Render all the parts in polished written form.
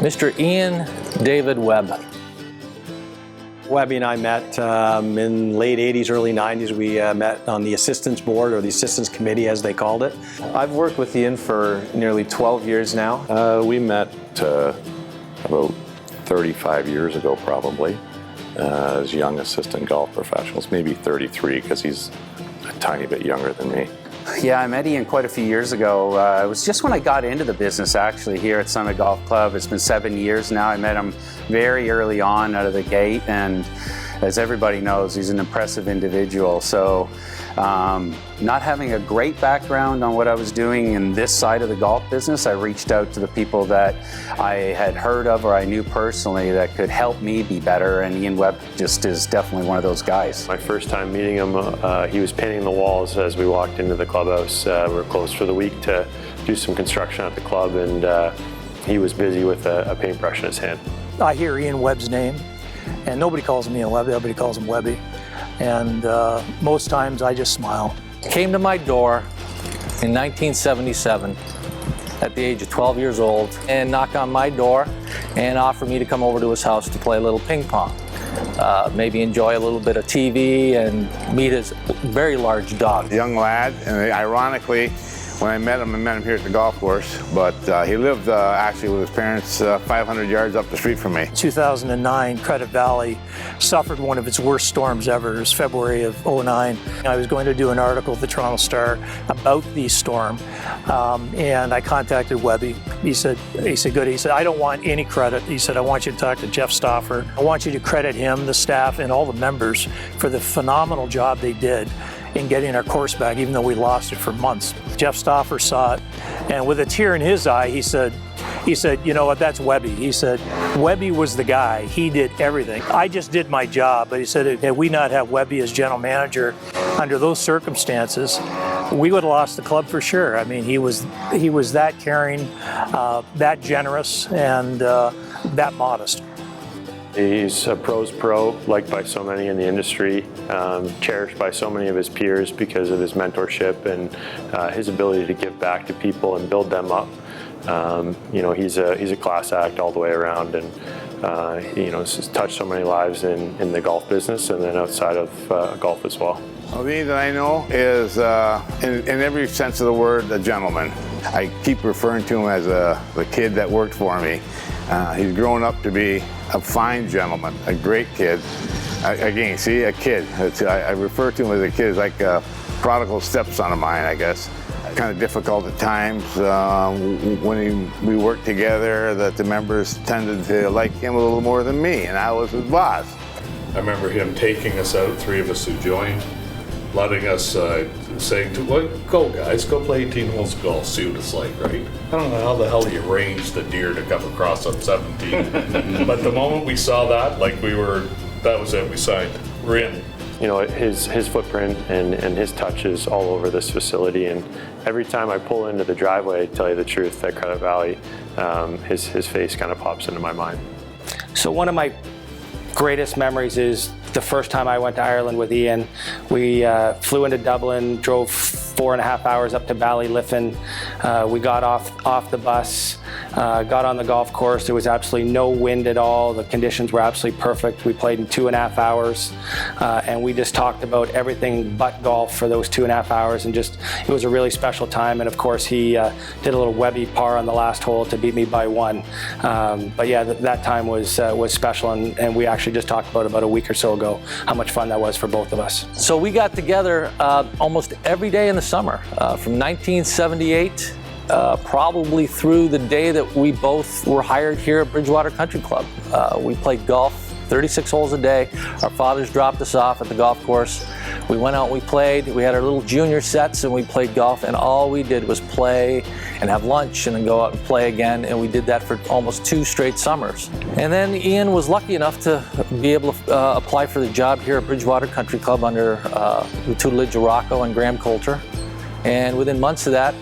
Mr. Ian David Webb. Webby and I met in late 80s, early 90s. We met on the assistance board, or the assistance committee as they called it. I've worked with Ian for nearly 12 years now. We met about 35 years ago probably, as young assistant golf professionals, maybe 33 because he's a tiny bit younger than me. Yeah, I met Ian quite a few years ago. It was just when I got into the business actually here at Summit Golf Club. It's been 7 years now. I met him very early on out of the gate, and as everybody knows, he's an impressive individual. So not having a great background on what I was doing in this side of the golf business, I reached out to the people that I had heard of or I knew personally that could help me be better, and Ian Webb just is definitely one of those guys. My first time meeting him, he was painting the walls as we walked into the clubhouse. We were closed for the week to do some construction at the club, and he was busy with a paintbrush in his hand. I hear Ian Webb's name, and nobody calls him Ian Webb, everybody calls him Webby. And most times I just smile. Came to my door in 1977 at the age of 12 years old and knocked on my door and offered me to come over to his house to play a little ping pong. Maybe enjoy a little bit of TV and meet his very large dog. Young lad, and ironically, when I met him here at the golf course, but he lived actually with his parents 500 yards up the street from me. 2009, Credit Valley suffered one of its worst storms ever. It was February of '09. I was going to do an article at the Toronto Star about the storm, and I contacted Webby. He said, good. He said, I don't want any credit. He said, I want you to talk to Jeff Stauffer. I want you to credit him, the staff, and all the members for the phenomenal job they did in getting our course back, even though we lost it for months. Jeff Stauffer saw it, and with a tear in his eye, he said, you know what, that's Webby. He said, Webby was the guy. He did everything. I just did my job, but he said, had we not had Webby as general manager under those circumstances, we would have lost the club for sure. I mean, he was that caring, that generous, and that modest. He's a pro's pro, liked by so many in the industry, cherished by so many of his peers because of his mentorship and his ability to give back to people and build them up. You know, he's a class act all the way around, and you know, he's touched so many lives in the golf business and then outside of golf as well. Well, the Ian that I know is, in every sense of the word, a gentleman. I keep referring to him as the kid that worked for me. He's grown up to be a fine gentleman, a great kid. Again, see, a kid. I refer to him as a kid. It's like a prodigal stepson of mine, I guess. Kind of difficult at times when we worked together, that the members tended to like him a little more than me, and I was his boss. I remember him taking us out, three of us who joined, letting us saying to, well, go guys, go play 18 holes of golf, see what it's like, right? I don't know how the hell you arranged the deer to come across up 17. But the moment we saw that, like that was it, we signed. We're in. You know, his footprint and his touch is all over this facility, and every time I pull into the driveway, to tell you the truth, at Credit Valley, his face kind of pops into my mind. So one of my greatest memories is the first time I went to Ireland with Ian. We flew into Dublin, drove 4.5 hours up to Ballyliffin. We got off the bus, got on the golf course. There was absolutely no wind at all. The conditions were absolutely perfect. We played in 2.5 hours, and we just talked about everything but golf for those 2.5 hours, and just, it was a really special time. And of course, he did a little Webby par on the last hole to beat me by 1. But yeah, that time was special, and we actually just talked about a week or so ago how much fun that was for both of us. So we got together almost every day in the summer, from 1978 probably through the day that we both were hired here at Bridgewater Country Club. We played golf 36 holes a day. Our fathers dropped us off at the golf course. We went out and we played. We had our little junior sets and we played golf, and all we did was play and have lunch and then go out and play again, and we did that for almost 2 straight summers. And then Ian was lucky enough to be able to apply for the job here at Bridgewater Country Club under the tutelage of Rocco and Graham Coulter. And within months of that,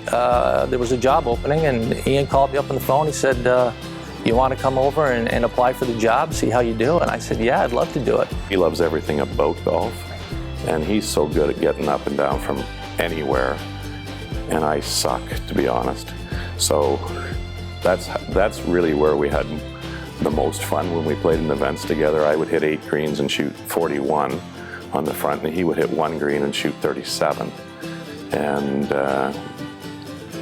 there was a job opening, and Ian called me up on the phone. He said, you want to come over and apply for the job, see how you do? And I said, yeah, I'd love to do it. He loves everything about golf, and he's so good at getting up and down from anywhere, and I suck, to be honest. So that's really where we had the most fun when we played in events together. I would hit 8 greens and shoot 41 on the front, and he would hit 1 green and shoot 37. And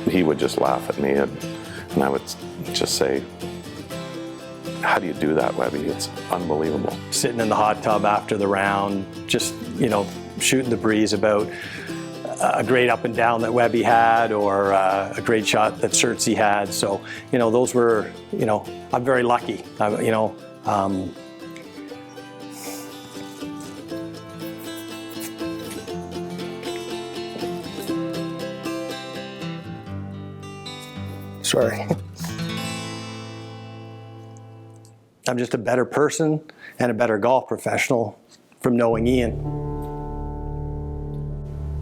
he would just laugh at me, and I would just say, "How do you do that, Webby? It's unbelievable." Sitting in the hot tub after the round, just, you know, shooting the breeze about a great up and down that Webby had, or a great shot that Certsy had. So, you know, those were, you know, I'm very lucky, you know. Sorry. I'm just a better person and a better golf professional from knowing Ian.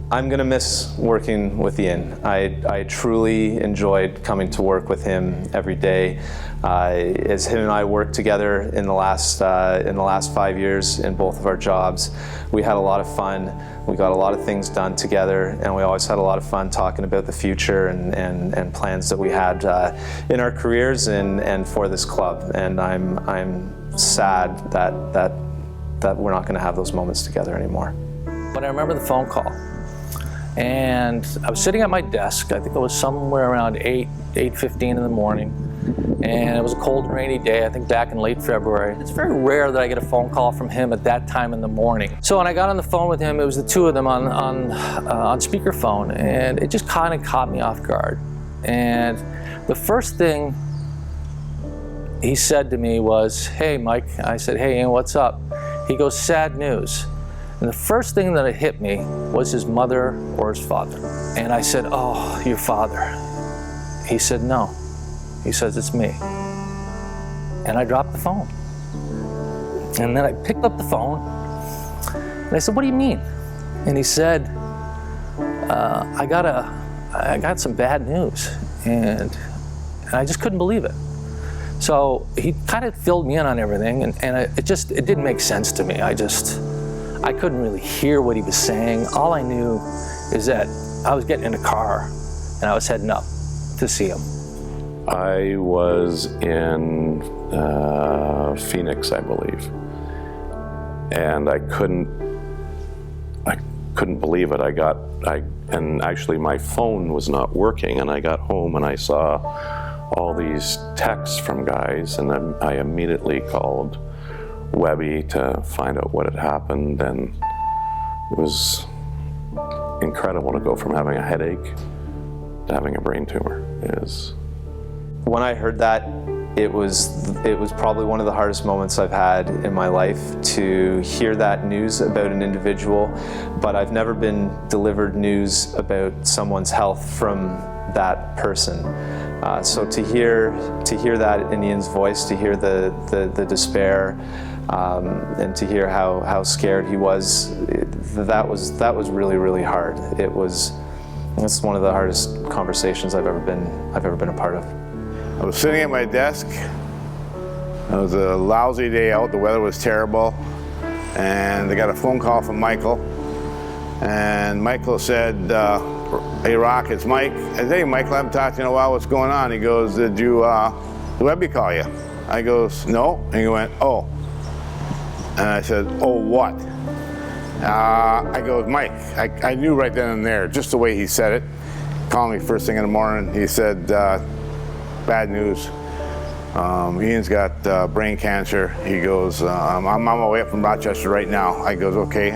I'm going to miss working with Ian. I truly enjoyed coming to work with him every day. As him and I worked together in the last 5 years in both of our jobs, we had a lot of fun. We got a lot of things done together, and we always had a lot of fun talking about the future and plans that we had in our careers and for this club. And I'm sad that we're not going to have those moments together anymore. But I remember the phone call. And I was sitting at my desk. I think it was somewhere around 8:15 in the morning. And it was a cold and rainy day, I think back in late February. It's very rare that I get a phone call from him at that time in the morning. So when I got on the phone with him, it was the two of them on speakerphone, and it just kind of caught me off guard. And the first thing he said to me was, "Hey, Mike." I said, "Hey, Ian, what's up?" He goes, "Sad news." And the first thing that hit me was his mother or his father. And I said, "Oh, your father." He said, "No." He says, "It's me." And I dropped the phone. And then I picked up the phone and I said, "What do you mean?" And he said, I got some bad news. And I just couldn't believe it. So he kind of filled me in on everything, and it didn't make sense to me. I couldn't really hear what he was saying. All I knew is that I was getting in a car and I was heading up to see him. I was in Phoenix, I believe, and I couldn't believe it. And actually my phone was not working, and I got home and I saw all these texts from guys, and then I immediately called Webby to find out what had happened, and it was incredible to go from having a headache to having a brain tumor. When I heard that, it was probably one of the hardest moments I've had in my life to hear that news about an individual, but I've never been delivered news about someone's health from that person. So to hear that in Ian's voice, to hear the despair, and to hear how scared he was, that was really, really hard. It's one of the hardest conversations I've ever been a part of. I was sitting at my desk. It was a lousy day out. The weather was terrible, and I got a phone call from Michael. And Michael said, "Hey, Rock, it's Mike." I said, "Hey, Michael, I haven't talked to you in a while. What's going on?" He goes, "Did Webby call you?" I goes, "No." And he went, "Oh." And I said, "Oh, what?" I goes, "Mike," I knew right then and there, just the way he said it. Called me first thing in the morning. He said, "Bad news. Ian's got brain cancer." He goes, "I'm on my way up from Rochester right now." I goes, "Okay,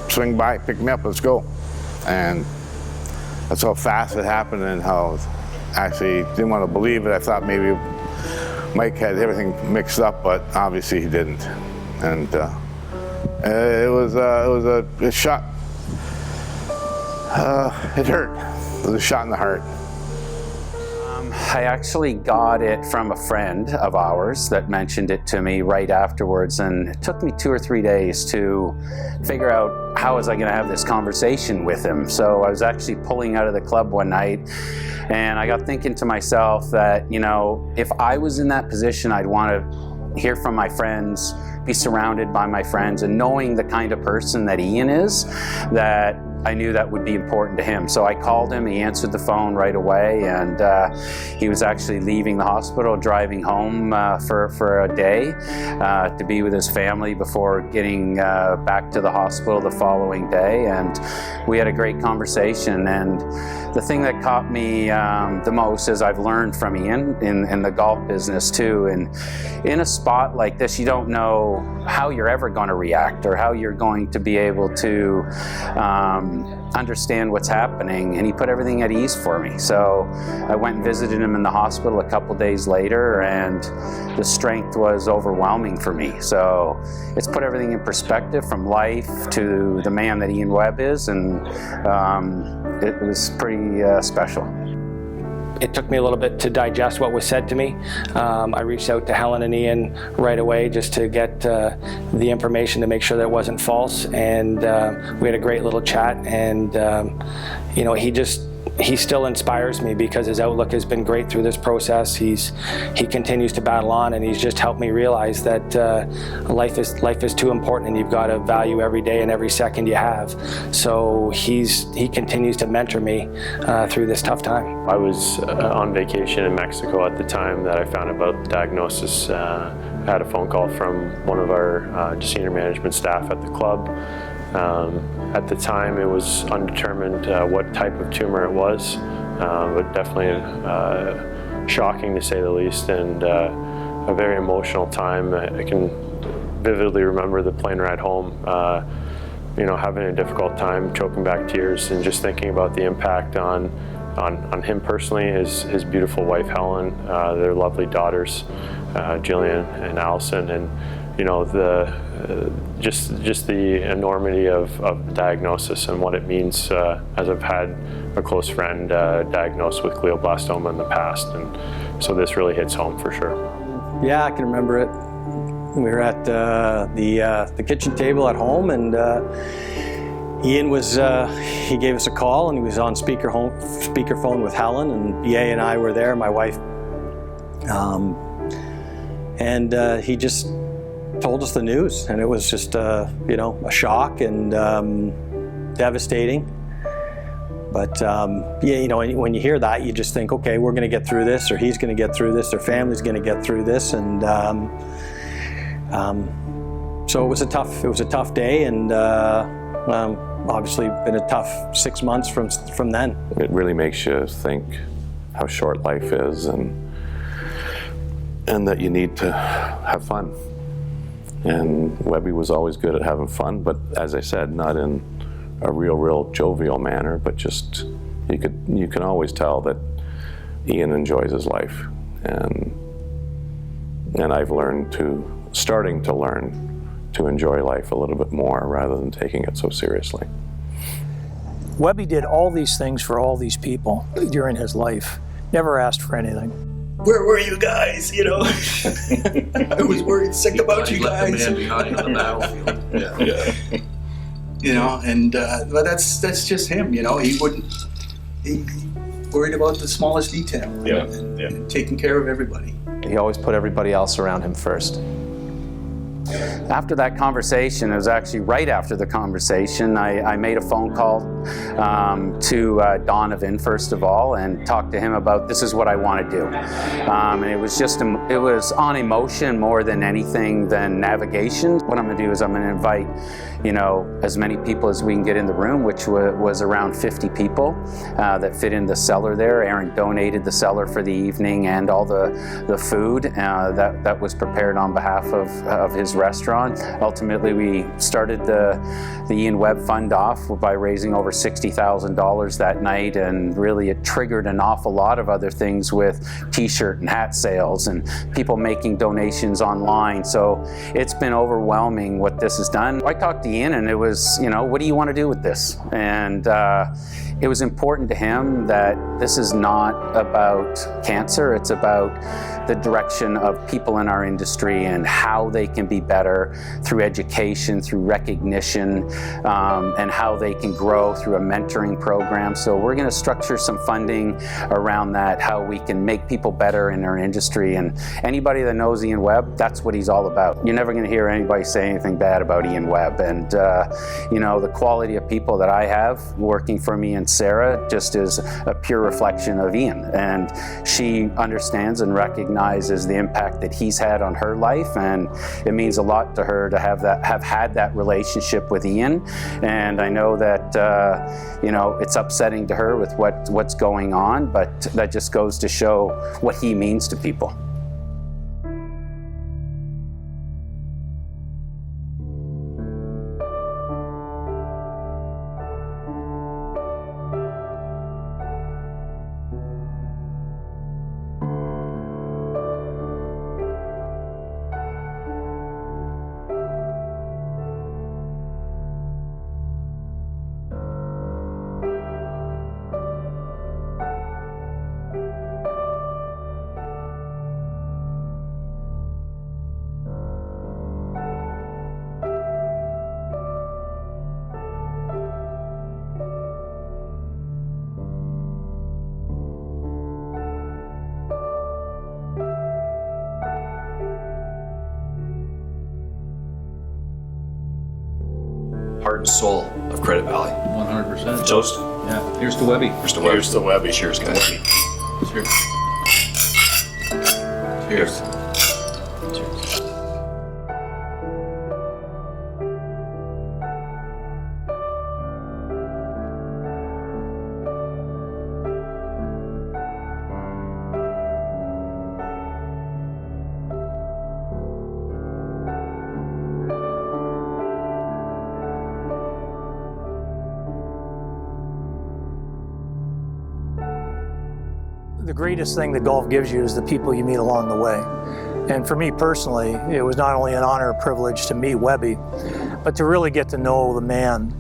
swing by, pick me up, let's go." And that's how fast it happened, and how actually didn't want to believe it. I thought maybe Mike had everything mixed up, but obviously he didn't. And it was a shot. It hurt. It was a shot in the heart. I actually got it from a friend of ours that mentioned it to me right afterwards, and it took me 2 or 3 days to figure out how was I going to have this conversation with him. So I was actually pulling out of the club one night, and I got thinking to myself that, you know, if I was in that position, I'd want to hear from my friends, be surrounded by my friends, and knowing the kind of person that Ian is, that I knew that would be important to him. So I called him, he answered the phone right away, and he was actually leaving the hospital, driving home for a day to be with his family before getting back to the hospital the following day. And we had a great conversation. And the thing that caught me the most is I've learned from Ian in the golf business too. And in a spot like this, you don't know how you're ever going to react or how you're going to be able to understand what's happening, and he put everything at ease for me. So I went and visited him in the hospital a couple days later, and the strength was overwhelming for me. So it's put everything in perspective, from life to the man that Ian Webb is, and it was pretty special. It took me a little bit to digest what was said to me. I reached out to Helen and Ian right away just to get the information to make sure that it wasn't false, and we had a great little chat. And you know, he still inspires me because his outlook has been great through this process. He continues to battle on, and he's just helped me realize that life is too important, and you've got to value every day and every second you have. So he continues to mentor me through this tough time. I was on vacation in Mexico at the time that I found about the diagnosis. I had a phone call from one of our senior management staff at the club. At the time, it was undetermined what type of tumor it was, but definitely shocking to say the least, and a very emotional time. I can vividly remember the plane ride home, you know, having a difficult time, choking back tears, and just thinking about the impact on him personally, his beautiful wife Helen, their lovely daughters, Jillian and Allison, and you know, just the enormity of the diagnosis and what it means, as I've had a close friend diagnosed with glioblastoma in the past, and so this really hits home for sure. Yeah, I can remember it. We were at the kitchen table at home, and Ian was, he gave us a call, and he was on speakerphone with Helen, and BA and I were there, my wife, and he just told us the news, and it was just you know, a shock and devastating. But yeah, you know, when you hear that, you just think, okay, we're going to get through this, or he's going to get through this, their family's going to get through this, and so it was a tough day, and obviously been a tough 6 months from then. It really makes you think how short life is, and that you need to have fun. And Webby was always good at having fun, but as I said, not in a real jovial manner, but just you can always tell that Ian enjoys his life, and I've starting to learn to enjoy life a little bit more rather than taking it so seriously. Webby did all these things for all these people during his life. Never asked for anything. Where were you guys? You know, I was worried sick about you guys. Left the man behind on the battlefield. Yeah. You know, and but that's just him. You know, he worried about the smallest detail, and taking care of everybody. He always put everybody else around him first. After that conversation, it was actually right after the conversation, I made a phone call to Donovan, first of all, and talked to him about this is what I want to do. And it was on emotion more than anything than navigation. What I'm going to do is I'm going to invite, you know, as many people as we can get in the room, which was around 50 people that fit in the cellar there. Aaron donated the cellar for the evening and all the food that was prepared on behalf of his restaurant. Ultimately, we started the Ian Webb Fund off by raising over $60,000 that night, and really it triggered an awful lot of other things with t-shirt and hat sales and people making donations online. So it's been overwhelming what this has done. I talked to Ian, and it was, you know, what do you want to do with this? And it was important to him that this is not about cancer, it's about the direction of people in our industry and how they can be better through education, through recognition, and how they can grow through a mentoring program. So we're going to structure some funding around that, how we can make people better in our industry. And anybody that knows Ian Webb, that's what he's all about. You're never going to hear anybody say anything bad about Ian Webb. And you know, the quality of people that I have working for me and Sarah just is a pure reflection of Ian. And she understands and recognizes the impact that he's had on her life, and it means a lot to her to have had that relationship with Ian. And I know that you know, it's upsetting to her with what's going on, but that just goes to show what he means to people. Heart and soul of Credit Valley. 100%. Toast. Yeah. Here's to Webby. Here's to Webby. Here's the Webby. Cheers, guys. Cheers. Cheers. The greatest thing that golf gives you is the people you meet along the way. And for me personally, it was not only an honor and privilege to meet Webby, but to really get to know the man.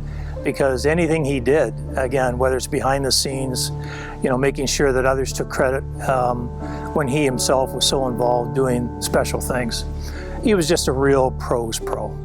Because anything he did, again, whether it's behind the scenes, you know, making sure that others took credit when he himself was so involved doing special things, he was just a real pro's pro.